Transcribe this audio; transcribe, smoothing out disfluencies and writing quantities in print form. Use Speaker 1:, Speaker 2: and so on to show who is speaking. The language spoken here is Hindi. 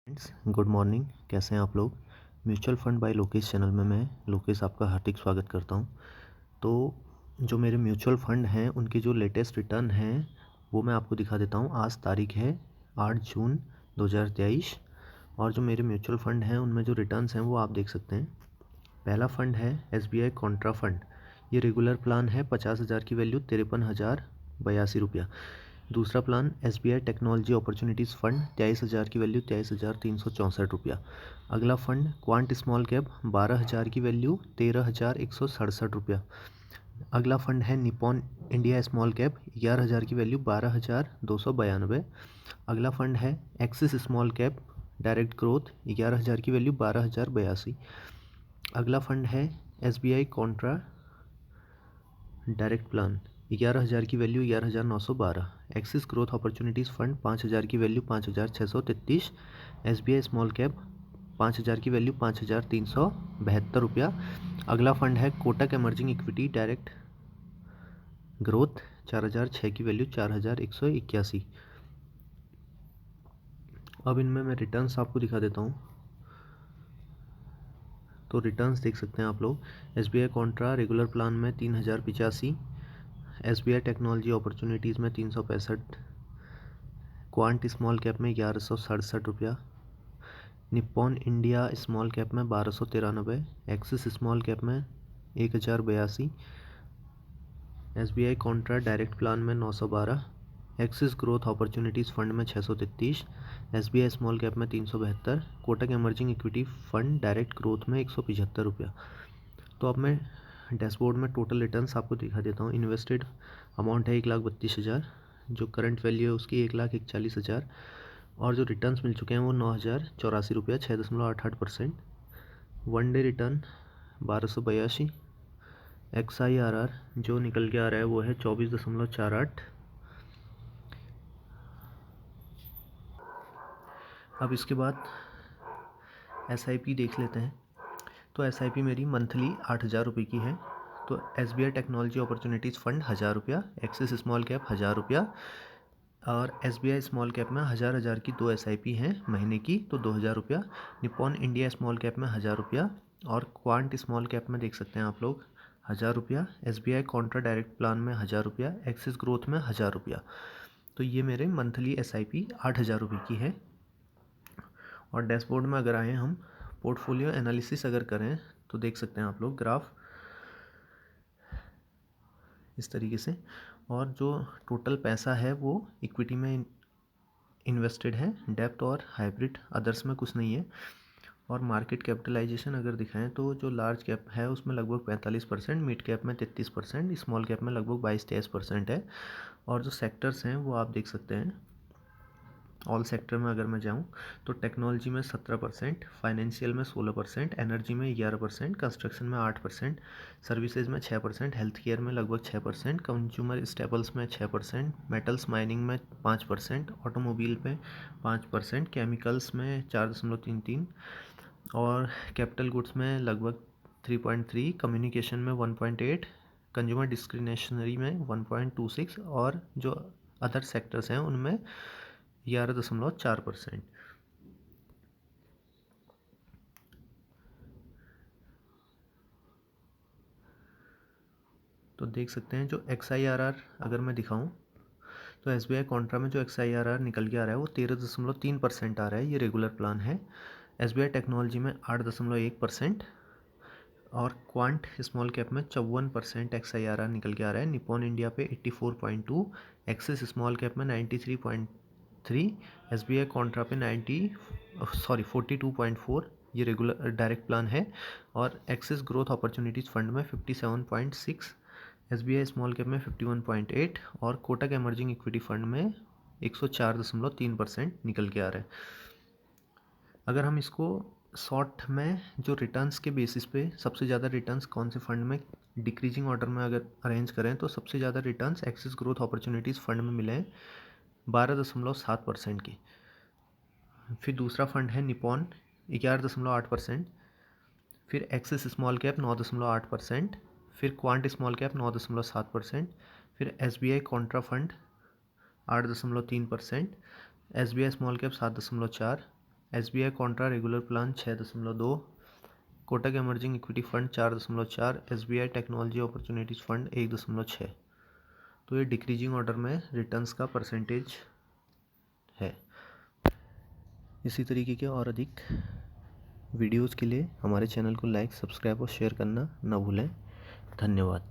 Speaker 1: Friends, good morning. कैसे हैं आप लोग। Mutual fund by Lokesh channel में मैं लोकेश आपका हार्दिक स्वागत करता हूं। तो जो मेरे म्यूचुअल फंड हैं उनके जो लेटेस्ट रिटर्न हैं वो मैं आपको दिखा देता हूं। आज तारीख है 8 जून 2023 और जो मेरे म्यूचुअल फंड हैं उनमें जो रिटर्न्स हैं वो आप देख सकते हैं। पहला फंड है SBI कॉन्ट्रा फंड। ये रेगुलर प्लान है, 50,000 की वैल्यू 53,082 रुपया। दूसरा plan SBI technology opportunities fund, 23,000 की वैल्यू 23,364 रुपया। अगला फंड क्वांट स्मॉल कैप, 12,000 की वैल्यू 13,167 रुपया। अगला फंड है निपॉन इंडिया स्मॉल कैप, 11,000 की वैल्यू 12,292। अगला फंड है axis small cap direct growth, 11,000 की वैल्यू 12,082। अगला फंड है SBI कॉन्ट्रा डायरेक्ट प्लान, 11,000 की value 11,912। Axis growth opportunities fund, 5,000 की वैल्यू 5,633। SBI स्मॉल कैप, 5,000 की वैल्यू 5,372 रुपया। अगला फंड है Kotak emerging equity direct growth, 4,006 की वैल्यू 4,181। अब इनमें मैं रिटर्न्स आपको दिखा देता हूँ। तो रिटर्न्स देख सकते हैं आप लोग। SBI कॉन्ट्रा रेगुलर प्लान में 3,085। SBI टेक्नोलॉजी अपॉर्चुनिटीज़ में 365। क्वांट स्मॉल कैप में 1167 रुपया। निपॉन इंडिया स्मॉल कैप में 1293। एक्सिस स्मॉल कैप में 1,082। SBI कॉन्ट्रा डायरेक्ट प्लान में 912। एक्सिस ग्रोथ अपॉर्चुनिटीज़ फंड में 633। SBI स्मॉल कैप में 372। Kotak emerging equity fund direct growth में 175 रुपया। तो अब मैं डैशबोर्ड में टोटल रिटर्न्स आपको दिखा देता हूँ। इन्वेस्टेड अमाउंट है 1,32,000, जो करंट वैल्यू है उसकी 1,41,000 और जो रिटर्न्स मिल चुके हैं वो 9,084 रुपया, 6.88%। One day return 1,282। XIRR जो निकल के आ रहा है वो है 24.48। अब इसके बाद SIP देख लेते हैं। तो SIP मेरी मंथली 8,000 रुपये की है। तो SBI टेक्नोलॉजी अपॉर्चुनिटीज़ फंड 1,000 रुपया, एक्सिस स्मॉल कैप 1,000 रुपया और SBI स्मॉल कैप में 1,000 की 2 SIP हैं महीने की, तो 2,000 रुपया। निपॉन इंडिया स्मॉल कैप में 1,000 रुपया और क्वांट स्मॉल कैप में देख सकते हैं आप लोग 1,000 रुपया। SBI कॉन्ट्रा डायरेक्ट प्लान में 1,000 रुपया, एक्सिस ग्रोथ में 1,000 रुपया। तो ये मेरे मंथली SIP 8,000 रुपये की है। और डैशबोर्ड में अगर आए हम पोर्टफोलियो एनालिसिस अगर करें तो देख सकते हैं आप लोग ग्राफ इस तरीके से। और जो टोटल पैसा है वो इक्विटी में इन्वेस्टेड है, डेब्ट और हाइब्रिड अदर्स में कुछ नहीं है। और मार्केट कैपिटलाइजेशन अगर दिखाएं तो जो लार्ज कैप है उसमें लगभग 45%, मिड कैप में 33%, स्मॉल कैप में लगभग 22-23% है। और जो सेक्टर्स हैं वो आप देख सकते हैं। ऑल सेक्टर में अगर मैं जाऊं तो टेक्नोलॉजी में 17%, फाइनेंशियल में 16%, एनर्जी में 11%, कंस्ट्रक्शन में 8%, सर्विसेज में 6%, हेल्थ केयर में लगभग 6%, कंज्यूमर स्टेपल्स में 6%, मेटल्स माइनिंग में 5%, ऑटोमोबाइल में 5%, केमिकल्स में 4.33 और कैपिटल गुड्स में लगभग 3.3, कम्युनिकेशन में 1.8, कंज्यूमर डिस्क्रिशनरी में 1.26 और जो अदर सेक्टर्स हैं उनमें 11.4%। तो देख सकते हैं जो XIRR अगर मैं दिखाऊं तो SBI कॉन्ट्रा में जो XIRR निकल के आ रहा है वो 13.3% आ रहा है। ये रेगुलर प्लान है। SBI टेक्नोलॉजी में 8.1% और क्वांट स्मॉल कैप में 54% XIRR निकल के आ रहा है। निपॉन इंडिया पे 84.2, एक्सिस स्मॉल कैप में 93.3, SBI कॉन्ट्रा पे 42.4, ये रेगुलर डायरेक्ट प्लान है। और एक्सिस ग्रोथ अपॉर्चुनिटीज़ फंड में 57.6, SBI स्मॉल कैप में 51.8 और कोटक एमर्जिंग इक्विटी फंड में 104.3% निकल के आ रहा है। अगर हम इसको शॉर्ट में जो रिटर्न्स के बेसिस पे सबसे ज़्यादा रिटर्न्स कौन से फंड में डिक्रीजिंग ऑर्डर में अगर अरेंज करें तो सबसे ज़्यादा returns axis growth opportunities fund में मिले हैं 12.7% के। फिर दूसरा फंड है निपॉन 11.8%, फिर एक्सिस स्मॉल कैप 9.8%, फिर क्वांट स्मॉल कैप 9.7%, फिर SBI Contra fund 8.3%, SBI small cap 7.4, SBI Contra regular plan 6.2, Kotak emerging equity fund 4.4, SBI technology opportunities fund 1.6। तो ये डिक्रीजिंग ऑर्डर में रिटर्न्स का परसेंटेज है। इसी तरीके के और अधिक वीडियोज़ के लिए हमारे चैनल को लाइक, सब्सक्राइब और शेयर करना ना भूलें। धन्यवाद।